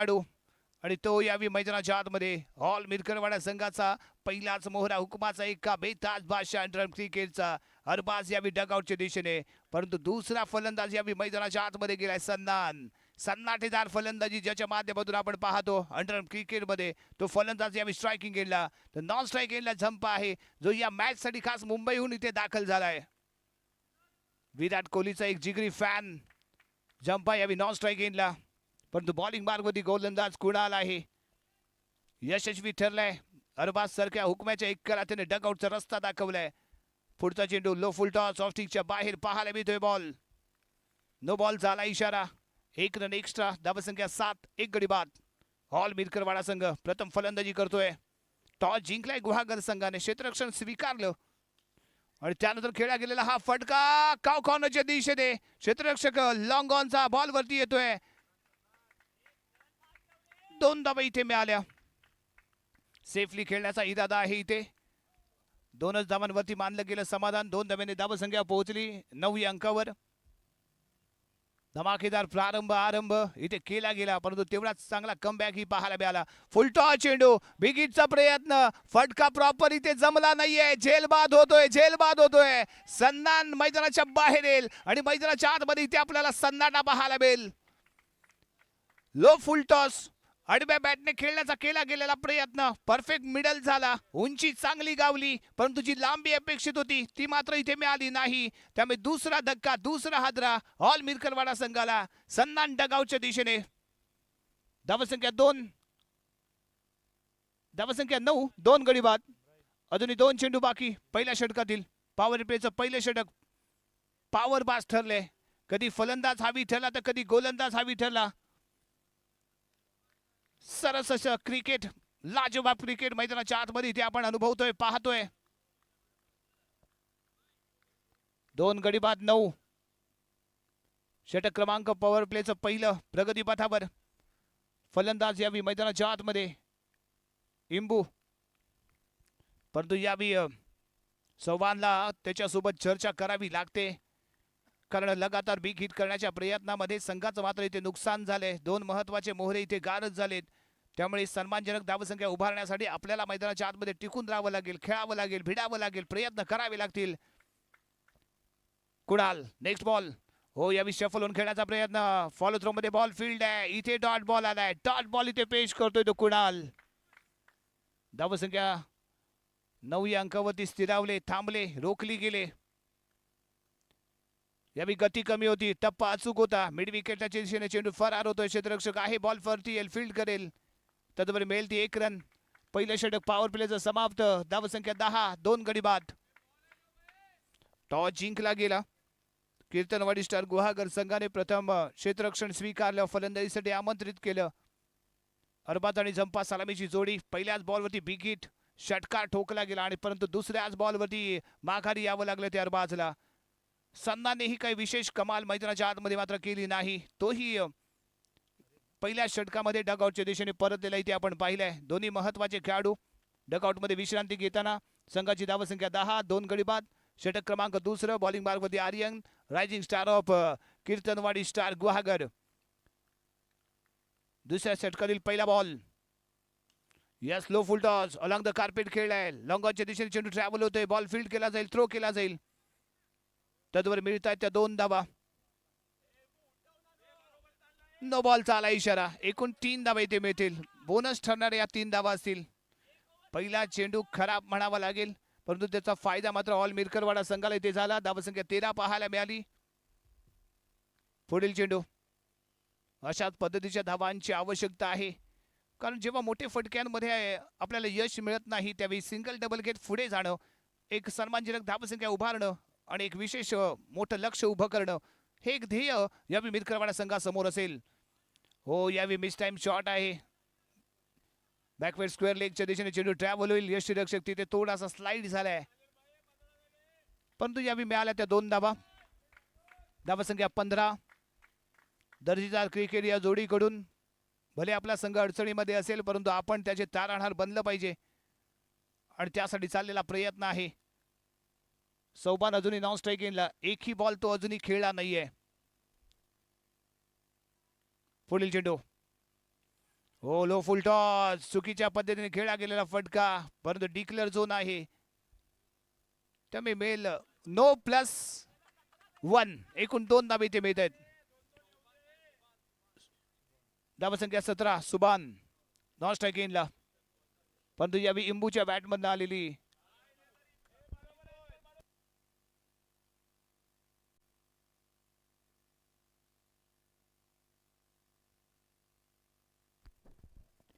खेळाडू आणि तो यावी मैदानाच्या आतमध्ये ऑल मिरकरवाडा संघाचा पहिलाच मोहरा हुकुमाचा एका बेताज बादशाह अंडर क्रिकेटचा अरबाज यावी डगआउटच्या दिशेने, परंतु दुसरा फलंदाज यावी मैदानाच्या आतमध्ये गेलाय सन्नान. सन्नाटेदार फलंदाजी ज्याच्या माध्यमातून आपण पाहतो अंडर क्रिकेटमध्ये, तो फलंदाज यावी स्ट्रायकिंग एंडला, तर नॉन स्ट्राईक एंडला झंप आहे जो या मॅच साठी खास मुंबईहून इथे दाखल झालाय. विराट कोहलीचा एक जिगरी फॅन जंपा यावी नॉन स्ट्राईक एंडला, परंतु बॉलिंग मार्गवरती गोलंदाज कुणाल आहे यशस्वी ठरलाय. अरबाज सारख्या हुकम्याच्या एकाला त्याने डगआउटचा रस्ता दाखवलाय. पुढचा चेंडू लो फुल टॉस ऑफ स्टिकच्या बाहेर पाहायला मिळतोय. बॉल नो बॉल झाला इशारा. 1 रन एक्स्ट्रा. धावसंख्या 7. 1 गडी बाद. ऑल मिरकरवाडा संघ प्रथम फलंदाजी करतोय. टॉस जिंकलाय गुहागर संघाने, क्षेत्ररक्षण स्वीकारलं आणि त्यानंतर खेळला गेलेला हा फटका काव कॉर्नरच्या दिशेने, क्षेत्ररक्षक लॉंग ऑनचा बॉल वरती येतोय. 2 धावा इथे मिळाल्या. सेफली खेळण्याचा इरादा आहे इथे. 2च धावांवरती मानलं गेलं समाधान. 2 धाव्याने धावसंख्या पोहोचली 9 अंकावर. धमाकेदार आरंभ इथे केला गेला, परंतु तेवढाच चांगला कमबॅक ही पाहायला मिळाला. फुलटॉस चेंडू, बिगिटचा प्रयत्न, फटका प्रॉपर इथे जमला नाहीये. झेलबाद होतोय. सन्नान मैदानाच्या बाहेर येईल आणि मैदानाच्या आतमध्ये इथे आपल्याला सन्नाटा पाहायला मिळेल. लो फुलटॉस आडव्या बॅटने खेळण्याचा केला गेलेला प्रयत्न परफेक्ट मिडल झाला. उंची चांगली गावली, परंतु जी लांबी अपेक्षित होती ती मात्र इथे मिळाली नाही. त्यामुळे दुसरा धक्का, दुसरा हादरा ऑल मिरकरवाडा संघाला. सन्नान डगआउटच्या दिशेने. धावसंख्या 2, धावसंख्या 9. 2 गडी बाद. अजूनही 2 चेंडू बाकी. पहिल्या षटकातील पॉवर प्लेचं पहिले षटक पॉवर बास ठरले. कधी फलंदाज हावी ठरला तर कधी गोलंदाज हावी ठरला. सरस असं क्रिकेट, लाजवाब क्रिकेट मैदानाच्या आतमध्ये इथे आपण अनुभवतोय, पाहतोय. 2 गडी बाद 9. षटक क्रमांक पॉवर प्लेचं पहिलं प्रगती पथावर. फलंदाज यावी मैदानाच्या आतमध्ये इंबू, परंतु यावी चव्हाणला त्याच्यासोबत चर्चा करावी लागते, कारण लगातार बिग हिट करण्याच्या प्रयत्नामध्ये संघाचं मात्र इथे नुकसान झाले. 2 महत्वाचे मोहरे इथे गारच झालेत. त्यामुळे सन्मानजनक धावसंख्या उभारण्यासाठी आपल्याला मैदानाच्या आतमध्ये टिकून राहावं लागेल, खेळावं लागेल, भिडावं लागेल, प्रयत्न करावे लागतील. Kunal next ball. हो, यावी शफल होऊन खेळण्याचा प्रयत्न. फॉलो थ्रो मध्ये बॉल फील्ड आहे. इथे डॉट बॉल आलाय. डॉट बॉल इथे पेश करतोय तो कुणाल. धावसंख्या 9 अंकावरती स्थिरावले, थांबले, रोखली गेले. यावी गती कमी होती, टप्पा अचूक होता. मिड विकेटच्या दिशेने चेंडू फरार होतोय. क्षेत्ररक्षक आहे, बॉल फरती येईल, फील्ड करेल, तदवर मिळेल ती 1 रन. पहिलं षटक पॉवर प्लेचं समाप्त. धावसंख्या 10. 2 गडी बाद. टॉस जिंकला गेला. कीर्तनवाडी स्टार गुहागर संघाने प्रथम क्षेत्ररक्षण स्वीकारलं, फलंदाजीसाठी आमंत्रित केलं. अरबाज आणि झंपा सलामीची जोडी. पहिल्याच बॉलवरती बिग हिट, षटकार ठोकला गेला आणि परंतु दुसऱ्याच बॉलवरती माघारी यावं लागलं ते अरबाजला. सन्नानेही काही विशेष कमाल मैदानाच्या आतमध्ये मात्र केली नाही. तोही पहिल्या षटकामध्ये डगआउटच्या दिशेने परतलेला इथे आपण पाहिलंय. दोन्ही महत्वाचे खेळाडू डगआउटमध्ये विश्रांती घेताना. संघाची धावसंख्या 10. 2 गडी बाद. षटक क्रमांक 2. बॉलिंग मार्गवरती Aryan, rising star of Kirtanwadi star Guhagar. दुसऱ्या षटकातील पहिला ball. Yes, low full toss along the carpet खेळलाय. लॉंगॉनच्या दिशेने चेंडू ट्रॅव्हल होतोय. बॉल फील्ड केला जाईल, थ्रो केला जाईल. तदवर मिळतात त्या 2 धावा. नो बॉलचा आला इशारा. एकूण 3 धावा इथे मिळतील. बोनस ठरणाऱ्या या 3 धावा असतील. पहिला चेंडू खराब म्हणावा लागेल, परंतु त्याचा फायदा मात्र ऑल मिरकरवाडा संघाला इथे झाला. धावसंख्या 13 पाहायला मिळाली. पुढील चेंडू. अशाच पद्धतीच्या धावांची आवश्यकता आहे, कारण जेव्हा मोठे फटक्यांमध्ये आपल्याला यश मिळत नाही त्यावेळी सिंगल डबल गेट पुढे जाणं, एक सन्मानजनक धावसंख्या उभारणं आणि एक विशेष मोठं लक्ष उभं करणं, हे एक ध्येय यावेळी मिरकरवाडा संघासमोर असेल. हो, यावेळी मिस टाइम शॉट आहे. बॅकवर्ड स्क्वेअर लेगच्या दिशेने चेंडू ट्रॅव्हल होईल. यष्टीरक्षक तिथे थोडासा स्लाइड झालाय, परंतु यावेळी मिळाल्या त्या 2 धावा. धावसंख्या 15. दर्जेदार क्रिकेट या जोडीकडून. भले आपला संघ अडचणीमध्ये असेल, परंतु आपण त्याचे तारणहार बनलं पाहिजे आणि त्यासाठी चाललेला प्रयत्न आहे. सौबान अजूनही नॉन स्ट्राईक एंडला. एकही बॉल तो अजूनही खेळला नाहीये. पुढील चेंडू. हो, लो फुल टॉस चुकीच्या पद्धतीने खेळला गेलेला फटका, परंतु डिक्लेअर झोन आहे त्यामुळे मेल नो प्लस 1 एकूण 2 धाबे इथे मिळत आहेत. धावसंख्या 17 सुबान नॉन स्ट्राईकिंगला, परंतु यावेळी इंबूच्या बॅटमधून आलेली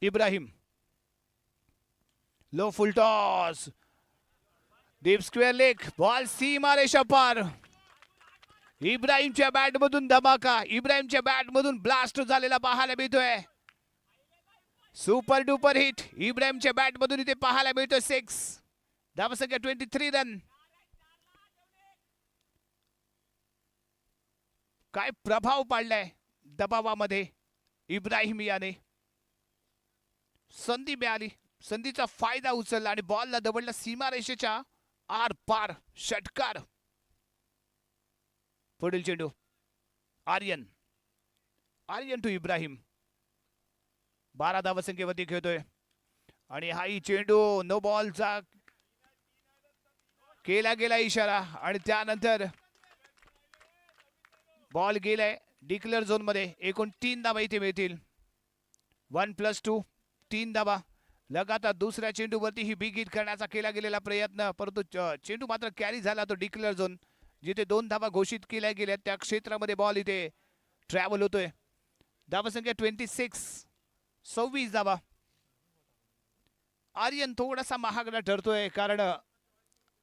Ibrahim. Low full toss deep square leg, ball सीमा रेषा पार. इब्राहिमच्या बॅट मधून धमाका, इब्राहिमच्या बॅट मधून ब्लास्ट झालेला पाहायला मिळतोय. सुपर डुपर हिट इब्राहिमच्या बॅट मधून इथे पाहायला मिळतोय. 6 धावसंख्या 23 रन. काय प्रभाव पाडलाय दबावामध्ये इब्राहिम याने. संधी मिळाली, संधीचा फायदा उचलला आणि बॉलला दबडला सीमारेषेच्या आर पार. षटकार. पुढील चेंडू आर्यन, आर्यन टू इब्राहिम. 12 धावसंख्येवरती खेळतोय आणि हाही चेंडू नो बॉलचा केला गेला इशारा आणि त्यानंतर बॉल गेलाय डिक्लेअर झोन मध्ये. एकूण 3 धावा इथे मिळतील. 1+2 3 धावा. लगातार दुसऱ्या चेंडूवरती ही बिग हिट करण्याचा केला गेलेला प्रयत्न, परंतु चेंडू मात्र कॅरी झाला तो डिक्लेअर झोन जिथे 2 धावा घोषित केल्या गेल्या त्या क्षेत्रामध्ये बॉल इथे ट्रॅव्हल होतोय. धावसंख्या 26 26 धावा. आर्यन थोडासा महागडा ठरतोय कारण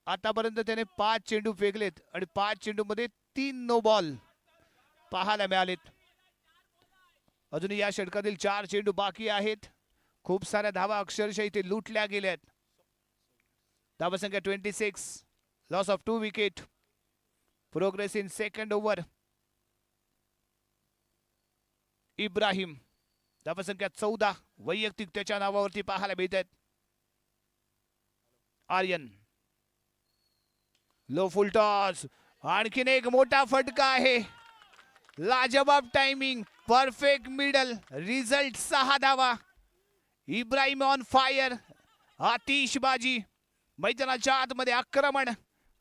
आतापर्यंत त्याने 5 चेंडू फेकलेत आणि 5 चेंडू मध्ये 3 नो बॉल पाहायला मिळालेत. अजूनही या षटकातील 4 चेंडू बाकी आहेत. खूप साऱ्या धावा अक्षरशः इथे लुटल्या गेल्यात. धावसंख्या 26, loss of 2 wicket. Progress in second over. Ibrahim धावसंख्या 14 वैयक्तिक त्याच्या नावावरती पाहायला मिळत आहेत. आर्यन लो फुल टॉस, आणखीन एक मोठा फटका आहे. लाजवाब टाइमिंग, परफेक्ट मिडल, रिझल्ट 6 धावा. Ibrahim on fire. आतिषबाजी, मैदानाच्या आतमध्ये आक्रमण,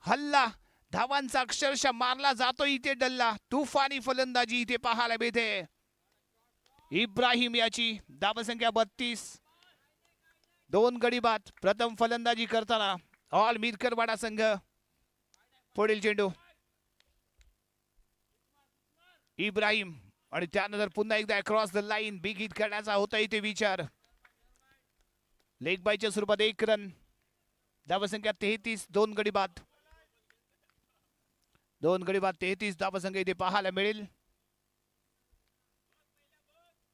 हल्ला, धावांचा अक्षरशः मारला जातो इथे डल्ला. तुफानी फलंदाजी इथे पाहायला मिळते इब्राहिम याची. धावसंख्या 32, 2 गडी बाद. प्रथम फलंदाजी करताना ऑल मिरकरवाडा संघ. पुढील चेंडू इब्राहिम आणि त्यानंतर पुन्हा एकदा across the line big hit करण्याचा होता इथे विचार. लेग बायच्या स्वरूपात 1 रन. धावसंख्या 33, 2 गडी बाद. 2 गडी बाद 33 धावसंख्या इथे पाहायला मिळेल.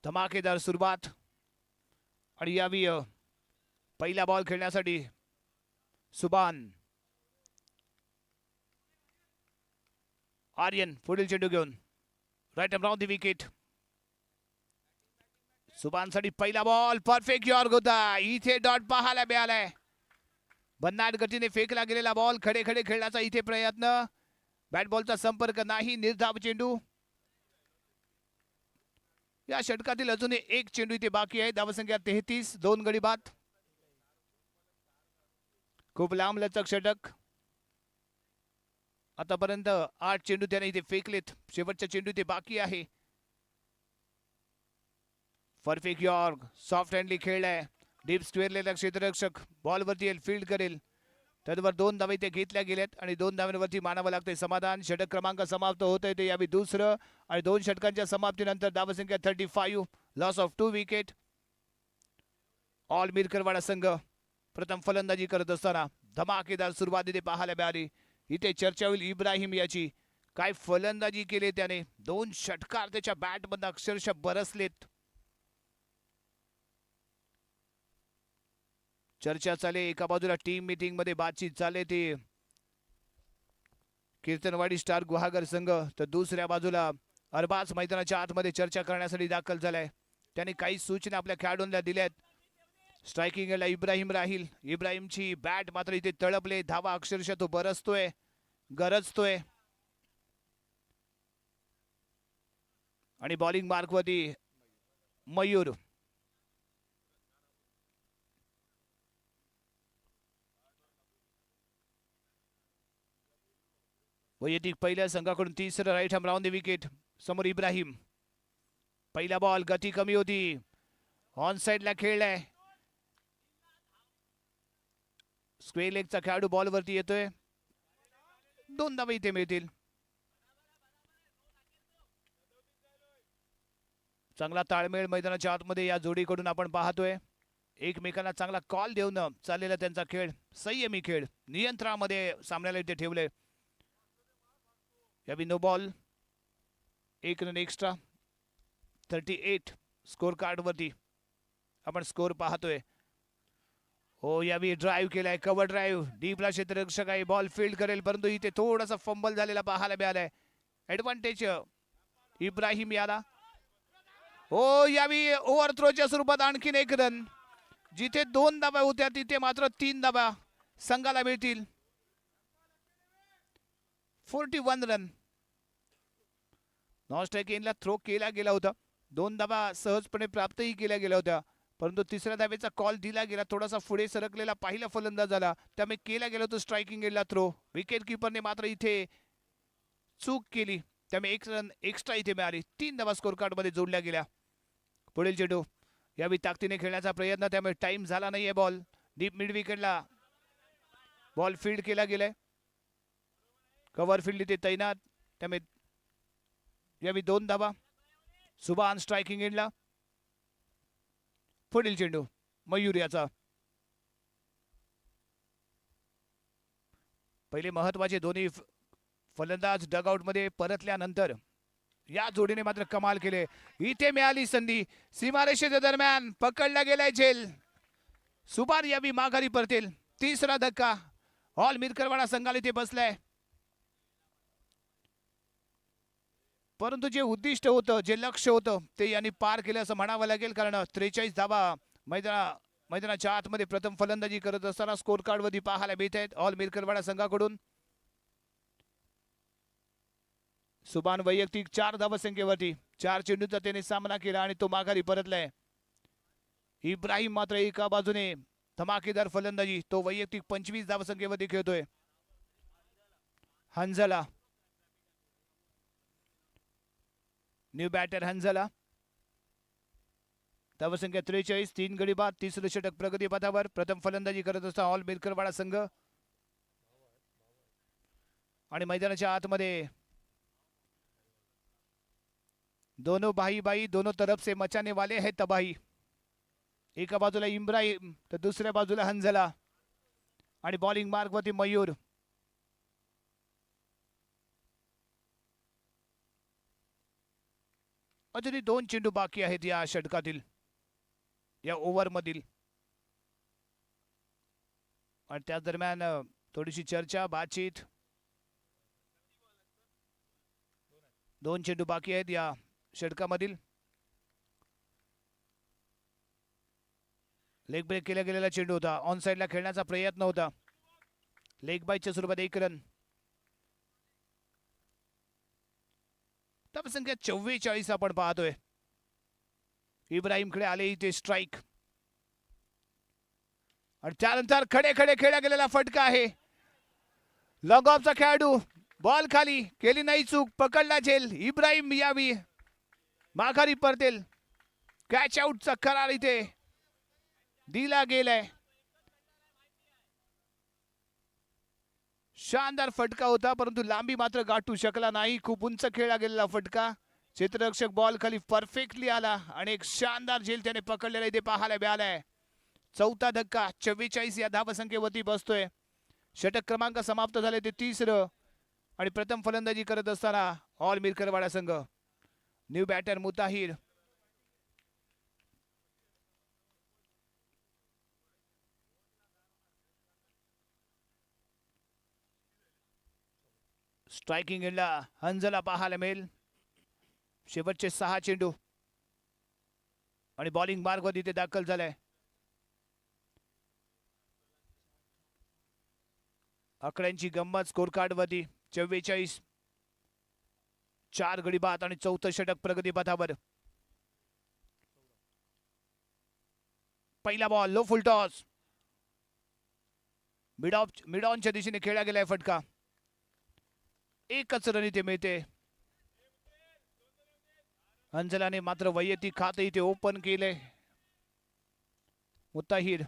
धमाकेदार सुरुवात आणि यावी पहिला बॉल खेळण्यासाठी सुबान. आर्यन पुढील चेंडू घेऊन राईट अराउंड द विकेट. सुबानसाठी पहिला बॉल परफेक्ट यॉर्क होता. इथे डॉट पाहायला मिळालाय. भन्नाट गतीने फेकला गेलेला बॉल, खडे खडे खेळण्याचा इथे प्रयत्न. बॅट बॉलचा संपर्क नाही, निर्धाव चेंडू. या षटकातील अजून एक चेंडू इथे बाकी आहे. धावसंख्या 33, 2 गडी बाद. खूप लांब लचक षटक. आतापर्यंत 8 चेंडू त्याने इथे फेकलेत. शेवटचा चेंडू इथे बाकी आहे. परफेक्ट यॉर्क, सॉफ्ट हँडली खेळलाय. डीप स्क्वेअरलेला क्षेत्ररक्षक बॉलवरती येईल, फील्ड करेल. त्यावर 2 धावा इथे घेतल्या गेल्यात आणि 2 धावांवरती मानावं लागतंय समाधान. षटक क्रमांक समाप्त होत आहे ते यावी दुसरं आणि 2 षटकांच्या समाप्तीनंतर धावसंख्या 35, loss of 2 wicket. All Mirkarwada संघ प्रथम फलंदाजी करत असताना धमाकेदार सुरुवात इथे पाहायला मिळाली. इथे चर्चा होईल इब्राहिम याची. काय फलंदाजी केली त्याने. 2 षटकार त्याच्या बॅटमधून अक्षरशः बरसलेत. चर्चा चाले एका बाजूला टीम मीटिंग मध्ये बातचीत चाले ती कीर्तनवाडी स्टार गुहागर संघ, तर दुसऱ्या बाजूला अरबाज मैदानाच्या आतमध्ये चर्चा करण्यासाठी दाखल झालाय. त्याने काही सूचना आपल्या खेळाडूंना दिल्यात. स्ट्रायकिंगला इब्राहिम राहील. इब्राहिमची बॅट मात्र इथे तळपले. धावा अक्षरशः तो बरसतोय, गरजतोय. आणि बॉलिंग मार्कवरती मयूर. वैयक्तिक पहिल्या संघाकडून तिसरं right arm round the wicket. समोर इब्राहिम. पहिला बॉल गती कमी होती. ऑन साइडला खेळलाय. स्क्वेअर लेगचा खेळाडू बॉल वरती येतोय. 2 धावा इथे मिळतील. चांगला ताळमेळ मैदानाच्या आतमध्ये या जोडीकडून आपण पाहतोय. एकमेकांना चांगला कॉल देऊन चाललेला त्यांचा खेळ, संयमी खेळ, नियंत्रणामध्ये सामन्याला इथे ठेवले. यावी no ball. 1 run extra. 38 score card वरती आपण स्कोर पाहतोय. हो, यावी ड्राईव्ह केलाय, कव्हर ड्राईव्ह. डीपला क्षेत्ररक्षक आहे, बॉल फील्ड करेल, परंतु इथे थोडासा फंबल झालेला पाहायला मिळालाय. ऍडव्हान्टेज इब्राहिम याला. हो, यावी ओव्हर थ्रोच्या स्वरूपात आणखीन 1 रन. जिथे 2 धावा होत्या तिथे मात्र 3 धावा संघाला मिळतील. 41 रन. नॉन स्ट्राईक एनला थ्रो केला गेला होता. 2 धावा सहजपणे प्राप्तही केल्या गेल्या होत्या, परंतु तिसऱ्या धावेचा कॉल दिला गेला. थोडासा पुढे सरकलेला पहिला फलंदाज झाला, त्यामुळे केला गेला होता स्ट्रायकिंग एनला थ्रो. विकेट किपरने मात्र इथे चूक केली, त्यामुळे 1 रन एक्स्ट्रा इथे मिळाली. 3 धावा स्कोर कार्ड मध्ये जोडल्या गेल्या. पुढील चेंडू यावी ताकदीने खेळण्याचा प्रयत्न, त्यामुळे टाइम झाला नाहीये. बॉल डीप मिड विकेटला बॉल फील्ड केला गेलाय. कव्हर फील्ड इथे तैनात, त्यामुळे यावी 2 धावा. सुभान स्ट्रायकिंग एंडला. पुढील चेंडू मयूर याचा. पहिले महत्वाचे दोन्ही फलंदाज डगआउट मध्ये परतल्यानंतर या जोडीने मात्र कमाल केले. इथे मिळाली संधी, सीमारेषेच्या दरम्यान पकडला गेलाय झेल. सुभान यावी माघारी परतेल. तिसरा धक्का ऑल मिरकरवाडा संघाला इथे बसलाय. परंतु जे उद्दिष्ट होतं, जे लक्ष होतं, ते यांनी पार केलं असं म्हणावं लागेल. कारण 43 धावा मैदानाच्या आतमध्ये प्रथम फलंदाजी करत असताना स्कोर कार्ड वरती पाहायला मिळत आहेत ऑल मिरकरवाडा संघाकडून. सुभान वैयक्तिक 4 धावसंख्येवरती 4 चेंडूचा त्याने सामना केला आणि तो माघारी परतलाय. इब्राहिम मात्र एका बाजूने धमाकेदार फलंदाजी, तो वैयक्तिक 25 धावसंख्येवरती खेळतोय. हंझला, न्यू बॅटर हंझला. धावसंख्या 43, 3 गडी बाद, तिसरं षटक प्रगती पथावर. प्रथम फलंदाजी करत असता ऑल मिरकरवाडा संघ. आणि मैदानाच्या आतमध्ये दोनों भाई दोनों तरफ से मचाने वाले हैं तबाही. एका बाजूला इब्राहिम तर दुसऱ्या बाजूला हंझला. आणि बॉलिंग मार्क वरती मयूर. अजूनही 2 चेंडू बाकी आहेत या षटकातील, या ओव्हर मधील. आणि त्याच दरम्यान थोडीशी चर्चा, बातचीत. 2 चेंडू बाकी आहेत या षटकामधील. लेग ब्रेक केला गेलेला चेंडू होता. ऑन साइडला खेळण्याचा प्रयत्न होता. लेग बाईच्या स्वरूपात 1 रन. धावसंख्या 44 आपण पाहतोय. इब्राहिमकडे आले इथे स्ट्राईक. आणि त्यानंतर खडे खडे खेळला गेलेला फटका आहे. लॉंग ऑफचा खेळाडू, बॉल खाली, केली नाही चूक, पकडला झेल. इब्राहिम यावी माघारी परतेल. कॅच आउटचा करार इथे दिला गेलाय. शानदार फटका होता, परंतु लांबी मात्र गाठू शकला नाही. खूप उंच खेळला गेलेला फटका. क्षेत्ररक्षक बॉल खाली परफेक्टली आला आणि एक शानदार झेल त्याने पकडलेला इथे पाहायला मिळालाय. 4था धक्का. 44 या धावसंख्येवरती बसतोय. षटक क्रमांक समाप्त झाले ते 3रं. आणि प्रथम फलंदाजी करत असताना ऑल मिरकरवाडा संघ. New batter मुताहिर. स्ट्रायकिंग एंडला हंझला पाहायला मिळेल. शेवटचे 6 चेंडू आणि बॉलिंग मार्ग वर इथे दाखल झालाय. आकड्यांची गंमत स्कोर कार्ड वरती. 44, 4 गडी बाद आणि 4थं षटक प्रगती पथावर. पहिला ball low full toss. Mid ऑनच्या दिशेने खेळला गेलाय फटका. एकच रन इथे मिळते. अंजलाने मात्र वैयक्तिक खाते इथे ओपन केले. मुत्ताहिर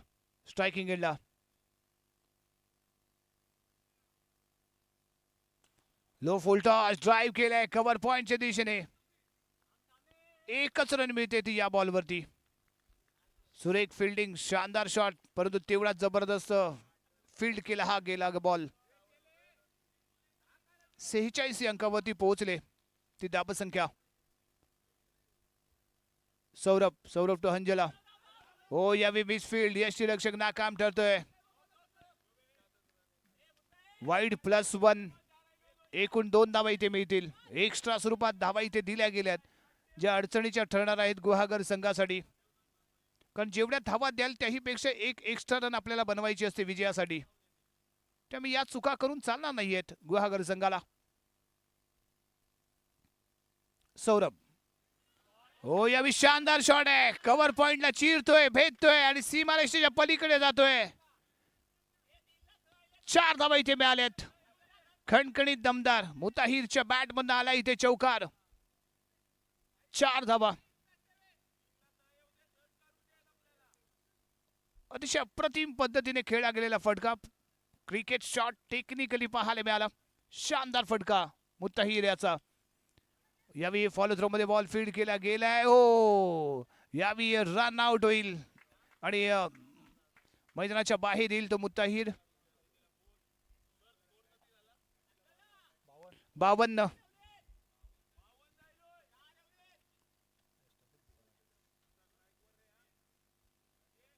स्ट्रायकिंग एंडला. लो फुल टॉस ड्राईव्ह केलाय कव्हर पॉइंटच्या दिशेने. एकच रन मिळते ती या बॉलवरती. सुरेख फिल्डिंग, शानदार शॉट, परंतु तेवढा जबरदस्त फील्ड केला हा गेला बॉल. 46 अंकावरती पोहोचले ती धावसंख्या. सौरभ टू हंजला. हो यावेळी मिसफील्ड, यष्टीरक्षक नाकाम ठरतोय. वाईड +1. एकूण 2 धावा इथे मिळतील. एक्स्ट्रा स्वरूपात धावा इथे दिल्या गेल्यात ज्या अडचणीच्या ठरणार आहेत गुहागर संघासाठी. कारण जेवढ्या धावा द्याल त्याहीपेक्षा एक एक्स्ट्रा रन आपल्याला बनवायची असते विजयासाठी. त्यामुळे या चुका करून चालणार नाहीयेत गुहागर संघाला. सौरभ. हो यावेळी शानदार शॉट आहे. कव्हर पॉइंटला चिरतोय, भेदतोय आणि सीमारेषेच्या पलीकडे जातोय. 4 धावा इथे मिळाल्यात. खणखणीत दमदार मुताहिरच्या बॅट मधून आला इथे चौकार. 4 धावा. अतिशय अप्रतिम पद्धतीने खेळला गेलेला फटका. क्रिकेट शॉट टेक्निकली पाहायला मिळाला. शानदार फटका मुत्ताहिर याचा. यावेळी फॉलो थ्रो मध्ये बॉल फील्ड केला गेलाय. हो यावेळी रन आउट होईल आणि मैदानाच्या बाहेर येईल तो मुत्ताहिर. 52.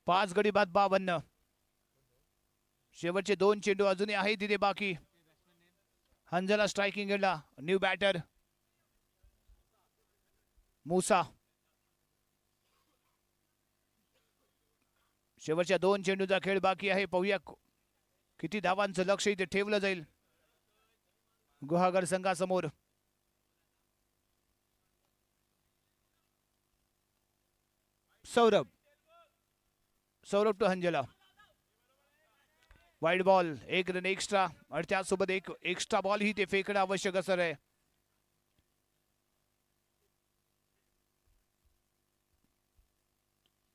5 गडी बाद 52. शेवटचे 2 चेंडू अजूनही आहे तिथे बाकी. हंजला स्ट्रायकिंग एंडला. New batter Musa. शेवटच्या 2 चेंडूचा खेळ बाकी आहे. पाहूया किती धावांचं लक्ष इथे ठेवलं जाईल गुहागर संघासमोर. Saurabh to Hanzala. Wide ball, 1 run extra आणि त्यासोबत एक एक्स्ट्रा बॉल ही ते फेकणं आवश्यक असणार आहे.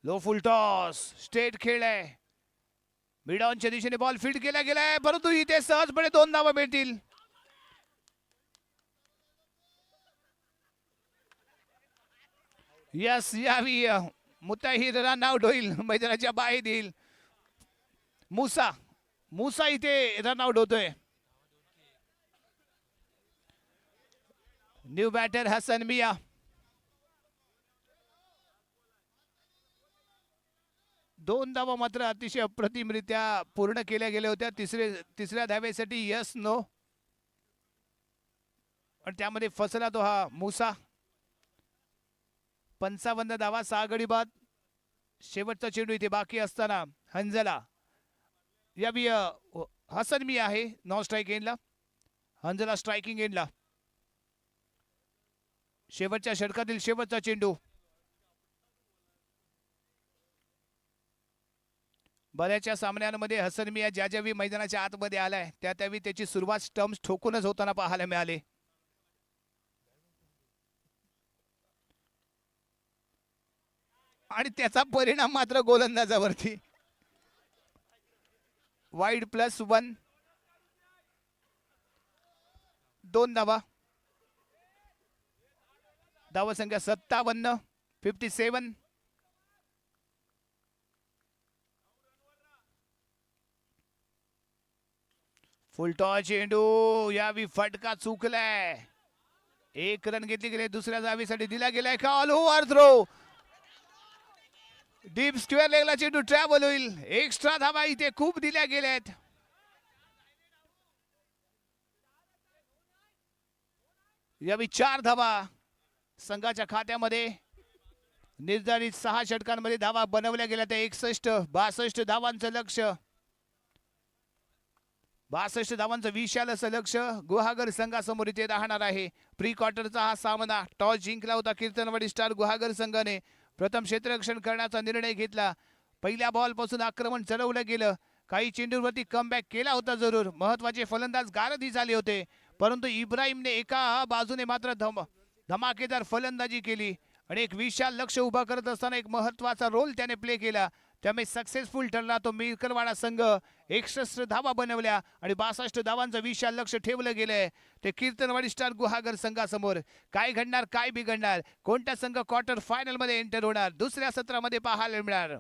लो फुल टॉस स्ट्रेट खेळ आहे. मिड ऑनच्या दिशेने बॉल फील्ड केला गेलाय परंतु इथे सहजपणे 2 धावा मिळतील. यस यावी मुताहिर रन आउट होईल, मैदानाच्या बाहेर येईल. मुसा इथे रन आउट होतोय. न्यू बॅटर हसन मिया. दोन धावा मात्र अतिशय अप्रतिमरित्या पूर्ण केल्या गेल्या होत्या. तिसऱ्या धावेसाठी यस नो आणि त्यामध्ये फसला तो हा मुसा. 55 धावा 6 गडी बाद. शेवटचा चेंडू इथे बाकी असताना हंजला यावी हसन मी आहे नॉन स्ट्राइक एंडला. हंजला स्ट्रायकिंग एंडला. शेवटच्या षटकातील शेवटचा चेंडू. बऱ्याचशा सामन्यांमध्ये हसन मिया ज्यावेळी मैदानाच्या आतमध्ये आलाय त्यावेळी त्याची सुरुवात स्टंप्स ठोकूनच होताना पाहायला मिळाले. आणि त्याचा परिणाम मात्र गोलंदाजावरती. वाईड +1. 2 धावा. धावा संख्या 57. 57. फुलटॉस चेंडू यावी फटका चुकलाय. 1 रन घेतली गेले. दुसऱ्या धावेसाठी दिला गेलाय का all over throw. Deep square लेगला चेंडू ट्रॅव्हल होईल. एक्स्ट्रा धावा इथे खूप दिल्या गेल्यात. यावी 4 धावा संघाच्या खात्यामध्ये. निर्धारित 6 षटकांमध्ये धावा बनवल्या गेल्या त्या 61-62 धावांचं लक्ष. 62 धावांचं विशाल असं लक्ष गुहागर संघासमोर इथे राहणार आहे. प्री क्वार्टरचा हा सामना टॉस जिंकला होता कीर्तनवाडी स्टार गुहागर संघाने. प्रथम क्षेत्ररक्षण करण्याचा निर्णय घेतला. पहिल्या बॉल पासून आक्रमण चढवलं गेलं. काही चेंडूवरती कमबॅक केला होता जरूर. महत्वाचे फलंदाज गारदी झाले होते परंतु इब्राहिमने एका बाजूने मात्र धमाकेदार फलंदाजी केली आणि एक विशाल लक्ष उभा करत असताना एक महत्त्वाचा रोल त्याने प्ले केला. त्यामुळे सक्सेसफुल ठरला तो मिरकरवाडा संघ. 61 धावा बनवल्या आणि 62 धावांचं विशाल लक्ष ठेवलं गेलंय ते कीर्तनवाडी स्टार गुहागर संघासमोर. काय घडणार, काय बिघडणार, कोणता संघ क्वार्टर फायनल मध्ये एंटर होणार, दुसऱ्या सत्रामध्ये पाहायला मिळणार.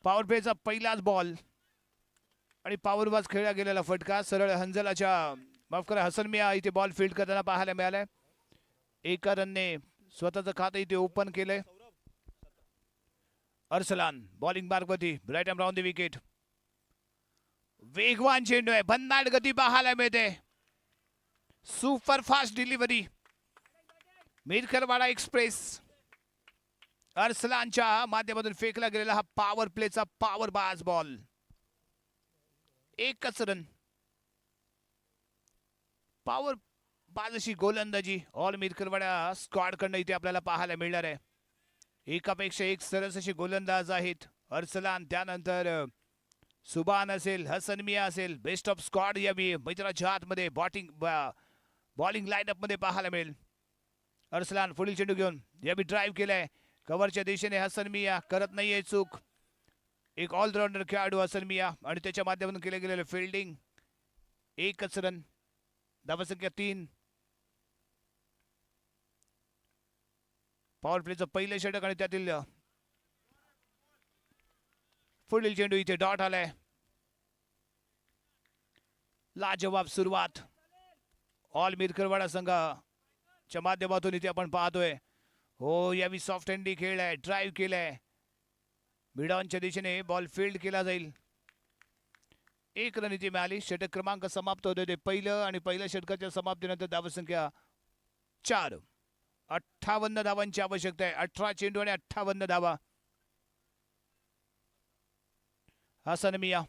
पॉवर प्लेचा पहिलाच बॉल आणि पॉवरबाज खेळला गेलेला फटका सरळ हंजलाच्या माफ करा हसन मिया इथे बॉल फील्ड करताना पाहायला मिळालाय. एका रनने स्वतःचं खातं इथे ओपन केलंय. अर्सलान बॉलिंग मार्गवरती right arm round the wicket. वेगवान चेंडू आहे, भन्नाट गती पाहायला मिळते. Super fast delivery Mirkarwada express. अर्सलानच्या माध्यमातून फेकला गेलेला हा पॉवर प्लेचा पॉवर बाज बॉल. एकच रन. पॉवर बाजशी गोलंदाजी ऑल मिरकरवाडा स्क्वॉड कडनं इथे आपल्याला पाहायला मिळणार आहे. एकापेक्षा एक सरस असे गोलंदाज आहेत. अर्सलान, त्यानंतर सुबान असेल, हसन मिया असेल. बेस्ट ऑफ स्क्वॉड या मैदानाच्या आतमध्ये बॉलिंग लाईनअप मध्ये पाहायला मिळेल. अर्सलान पुढील चेंडू घेऊन यावी ड्राईव्ह केलाय कव्हरच्या दिशेने. हसन मिया करत नाहीये चूक. एक ऑलराऊंडर खेळाडू हसन मिया आणि त्याच्या माध्यमातून केले गेलेले फिल्डिंग. एकच रन. धावसंख्या 3. पॉवर प्लेचं पहिलं षटक आणि त्यातील पुढील चेंडू इथे डॉट आलाय. लाजवाब सुरुवात. ऑल मिरकरवाडा संघाच्या माध्यमातून इथे आपण पाहतोय. हो, यावी सॉफ्ट हँडी खेळलाय, ड्राईव्ह केलाय, मिडॉनच्या दिशेने बॉल फील्ड केला जाईल. एक रन इथे मिळाली. षटक क्रमांक समाप्त होते ते पहिलं, आणि पहिल्या षटकाच्या समाप्तीनंतर धावसंख्या 4. 58 धावांची आवश्यकता आहे. 18 चेंडू आणि 58 धावा. हसन मिया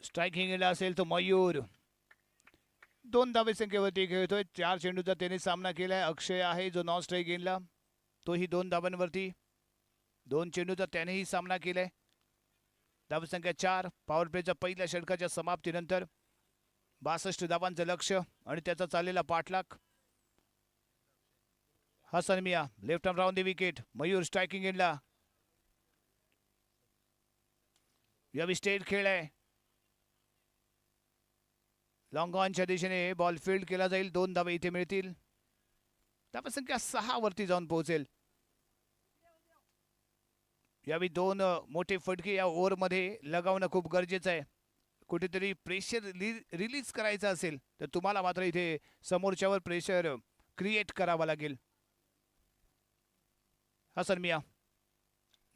स्ट्रायकिंग असेल तो मयूर 2 धावे संख्येवरती खेळतोय. 4 चेंडूचा त्याने सामना केलाय. अक्षय आहे जो नॉन स्ट्राईक गेला, तोही 2 धावांवरती. 2 चेंडूचा त्यानेही सामना केलाय. धावसंख्या 4. पॉवर प्लेच्या पहिल्या षटकाच्या समाप्तीनंतर 62 धावांचं लक्ष आणि त्याचा चाललेला पाठलाग. हसन मिया left arm round the wicket. Mayur striking एंडला. यावी स्टेट खेळ आहे. लॉंग ऑनच्या दिशेने बॉल फील्ड केला जाईल. 2 धावे इथे मिळतील. धावसंख्या 6 वरती जाऊन पोहोचेल. यावी 2 मोठे फटके या ओव्हरमध्ये लगावणं खूप गरजेचं आहे. कुठेतरी प्रेशर रिलीज करायचं असेल तर तुम्हाला मात्र इथे समोरच्यावर प्रेशर क्रिएट करावा लागेल. हसन मिया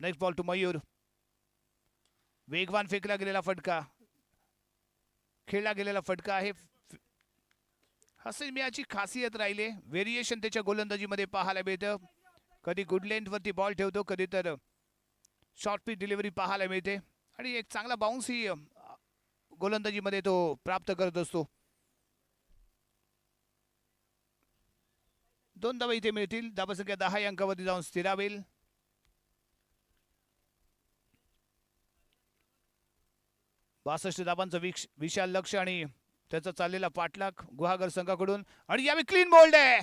नेक्स्ट बॉल टू मयूर. वेगवान फेकला गेलेला फटका, खेळला गेलेला फटका आहे. हसन मियाची खासियत राहिले, व्हेरिएशन त्याच्या गोलंदाजीमध्ये पाहायला मिळतं. कधी गुड लेंथवरती बॉल ठेवतो, कधी तर शॉर्ट पिच डिलिव्हरी पाहायला मिळते, आणि एक चांगला बाउन्स ही गोलंदाजीमध्ये तो प्राप्त करत असतो. 2 धावा इथे मिळतील. धावसंख्या 10 या अंकावरती जाऊन स्थिरावेल. बासष्ट धावांचं विशाल लक्ष आणि त्याचा चाललेला पाठलाग गुहागर संघाकडून, आणि यावेळी क्लीन बोल्ड आहे.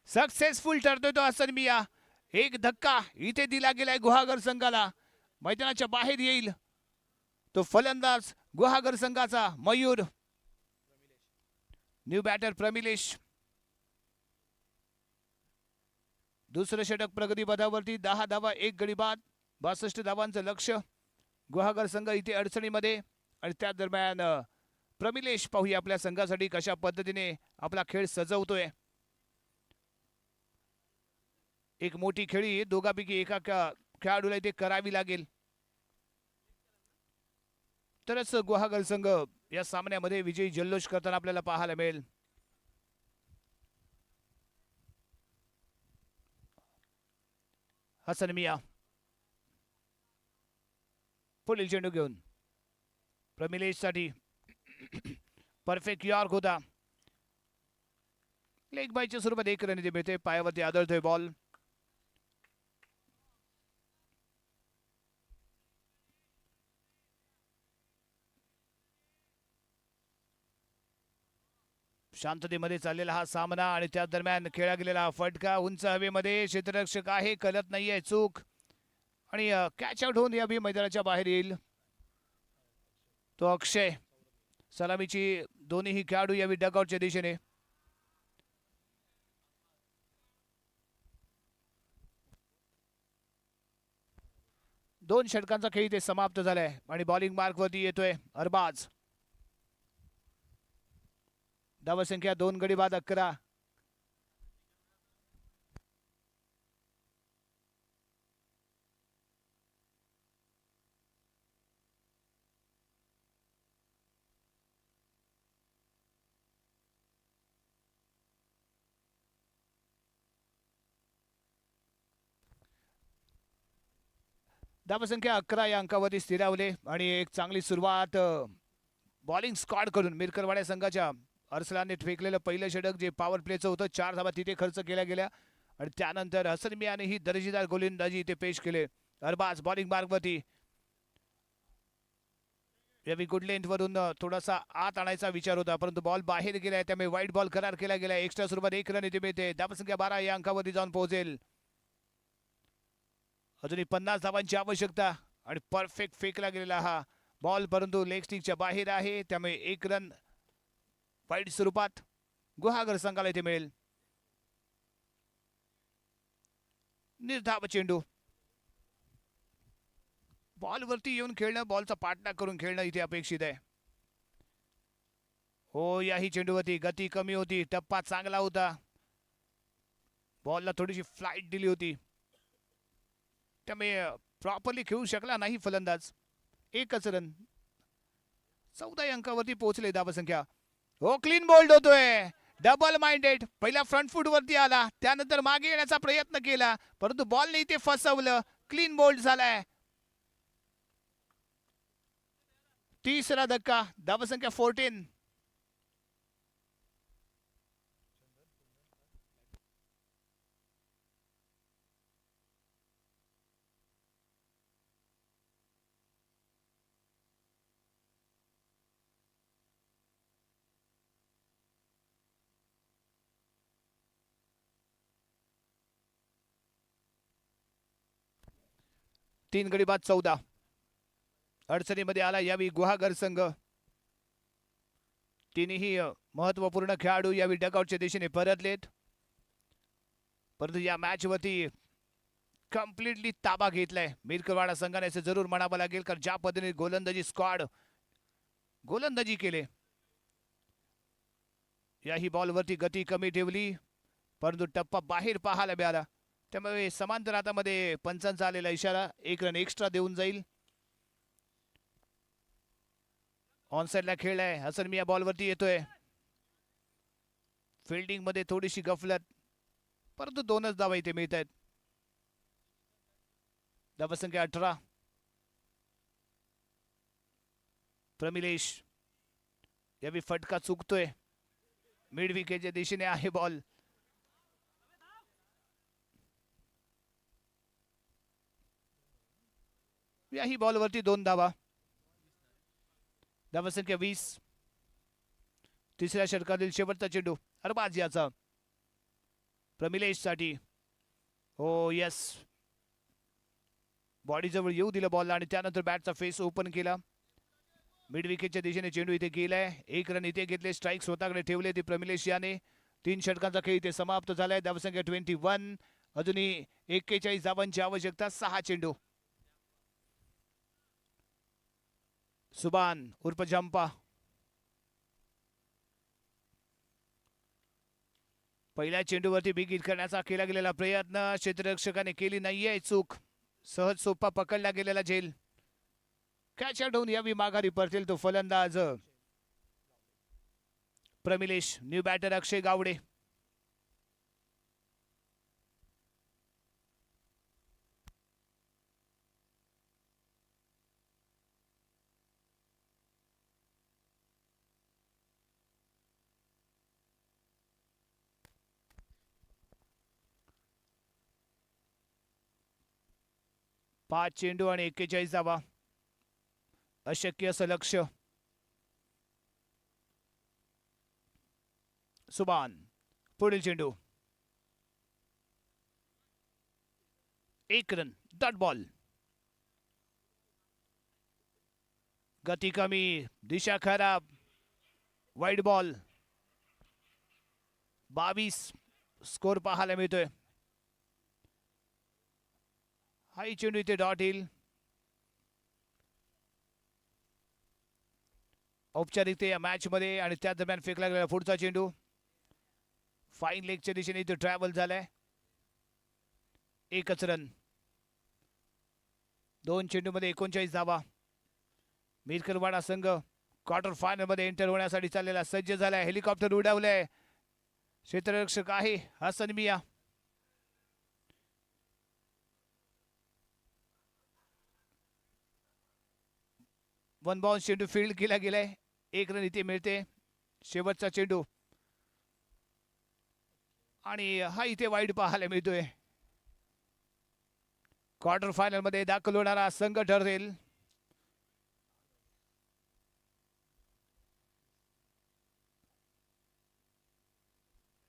सक्सेसफुल ठरतोय तो हसन मिया. एक धक्का इथे दिला गेलाय गुहागर संघाला. मैदानाच्या बाहेर येईल तो फलंदाज गुहागर संघाचा मयूर. New batter प्रमिलेश. दुसरं षटक प्रगती पथावरती. 10 धावा 1 गडी बाद. 62 धावांचं लक्ष. गुहागर संघ इथे अडचणीमध्ये, आणि त्या दरम्यान प्रमिलेश पाहूया आपल्या संघासाठी कशा पद्धतीने आपला खेळ सजवतोय. एक मोठी खेळी दोघांपैकी एका खेळाडूला इथे करावी लागेल, तरच गुहागर संघ या सामन्यामध्ये विजयी जल्लोष करताना आपल्याला पाहायला मिळेल. हसन मिया पुढील चेंडू घेऊन प्रमिलेश साठी परफेक्ट यॉर्क होता. लेग बायच्या स्वरूपात 1 रन इथे मिळते. पायावरती आदळतोय बॉल. शांततेमध्ये चाललेला हा सामना, आणि त्या दरम्यान खेळला गेलेला फटका उंच हवेमध्ये. क्षेत्ररक्षक आहे, कळत नाहीये चूक, आणि कॅच आउट होऊन या मैदानाच्या बाहेर येईल तो अक्षय. सलामीची दोन्ही खेळाडू यावी डगआउटच्या दिशेने. दोन षटकांचा खेळ इथे समाप्त झालाय, आणि बॉलिंग मार्क वरती येतोय अरबाज. धावसंख्या 2 गडी बाद 11. धावसंख्या 11 या अंकावरती स्थिरावले, आणि एक चांगली सुरुवात बॉलिंग स्क्वॉड कडून. मिरकरवाड्या संघाच्या अर्सलानने फेकलेलं पहिलं षटक जे पॉवर प्लेचं होतं, 4 धावा तिथे खर्च केल्या गेल्या, आणि त्यानंतर हसन मियाने ही दर्जेदार गोलंदाजी इथे पेश केले. अरबाज बॉलिंग मार्कवरती. यावी गुड लेंथ वरून थोडासा आत आणायचा विचार होता, परंतु बॉल बाहेर गेलाय, त्यामुळे वाईट बॉल करार केला गेला. एक्स्ट्रा स्वरूपात 1 रन इथे मिळते. धावसंख्या 12 या अंकावरती जाऊन पोहोचेल. अजूनही 50 धावांची आवश्यकता, आणि परफेक्ट फेकला गेलेला हा बॉल, परंतु लेग स्टिकच्या बाहेर आहे, त्यामुळे 1 रन वाईट स्वरूपात गुहागर संघाला इथे मिळेल. निर्धाव चेंडू बॉलवरती येऊन खेळणं, बॉलचा पाठलाग करून खेळणं इथे अपेक्षित आहे. हो, याही चेंडूवरती गती कमी होती, टप्पा चांगला होता, बॉलला थोडीशी फ्लाइट दिली होती, त्यामुळे प्रॉपरली खेळू शकला नाही फलंदाज. एकच रन, 14 अंकावरती पोहोचले धावसंख्या. हो, क्लीन बोल्ड होतोय, डबल माइंडेड. पहिला फ्रंट फूट वरती आला, त्यानंतर मागे येण्याचा प्रयत्न केला, परंतु बॉलने इथे फसवलं. क्लीन बोल्ड झालाय. तिसरा धक्का, धावसंख्या 14. तीन गडी बाद 14. अडचणीमध्ये आला यावेळी गुहागर संघ. तिन्ही महत्वपूर्ण खेळाडू यावेळी डगआउटच्या दिशेने परतलेत, परंतु या मॅच वरती कम्प्लिटली ताबा घेतलाय मिरकरवाडा संघाने असं जरूर म्हणावं लागेल, कारण ज्या पद्धतीने गोलंदाजी स्क्वॉड गोलंदाजी केले. याही बॉलवरती गती कमी ठेवली, परंतु टप्पा बाहेर पाहायला मिळाला. त्यामुळे समांतर हातामध्ये पंचांचा आलेला इशारा, 1 रन एक्स्ट्रा देऊन जाईल. ऑनसाइडला खेळलाय हसन मिया, बॉलवरती येतोय. फिल्डिंग मध्ये थोडीशी गफलत, परंतु 2च धावा इथे मिळत आहेत. धावसंख्या 18. प्रमिलेश यावेळी फटका चुकतोय, मिड विकेटच्या दिशेने आहे बॉल. याही बॉलवरती 2 धावा. धावसंख्या 20. तिसऱ्या षटकातील शेवटचा चेंडू अरबाज याचा प्रमिलेश साठी. हो यस, बॉडी जवळ येऊ दिलं बॉलला आणि त्यानंतर बॅटचा फेस ओपन केला. मिड विकेटच्या दिशेने चेंडू इथे गेलाय. 1 रन इथे घेतले, स्ट्राईक स्वतःकडे ठेवले ते प्रमिलेश याने. 3 षटकांचा खेळ इथे समाप्त झालाय. धावसंख्या 21. अजूनही 41 धावांची आवश्यकता. 6 चेंडू. सुबान उर्फ जंपा पहिल्या चेंडूवरती बिग हिट करण्याचा केला गेलेला प्रयत्न क्षेत्ररक्षकाने केली नाहीये चूक. सहज सोपा पकडला गेलेला झेल. कॅच आउट होऊन यावी माघारी परतेल तो फलंदाज प्रमिलेश. न्यू बॅटर अक्षय गावडे. पाच चेंडू आणि 41 धावा. अशक्य असं लक्ष्य. सुबान पुढील चेंडू 1 रन, डॉट बॉल. गती कमी, दिशा खराब, वाईड बॉल. 22 स्कोर पाहायला मिळतोय. हाई चेंडू इथे डॉट येईल. औपचारिकते या मॅच मध्ये आणि त्या दरम्यान फेकला गेलेला पुढचा चेंडू फाईन लेगच्या दिशेने इथे ट्रॅव्हल झालाय. 1च रन. 2 चेंडू मध्ये 39 धावा. मिरकरवाडा संघ क्वार्टर फायनल मध्ये एंटर होण्यासाठी चाललेला सज्ज झालाय. हेलिकॉप्टर उडवलंय. क्षेत्ररक्षक आहे हसन मिया. वन बाउंस चेंडू फील्ड केला गेलाय. 1 रन इथे मिळते. शेवटचा चेंडू आणि हा इथे वाईड पाहायला मिळतोय. क्वार्टर फायनल मध्ये दाखल होणारा संघ ठरेल.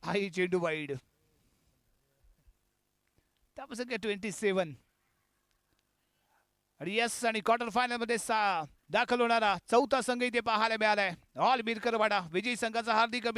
हाही चेंडू वाईड. त्यापासून 27 आणि यस आणि क्वार्टर फायनल मध्ये दाखल होणारा चौथा संघ इथे पाहायला मिळालाय. ऑल मिरकरवाडा विजयी संघाचा हार्दिक अभिनंदन.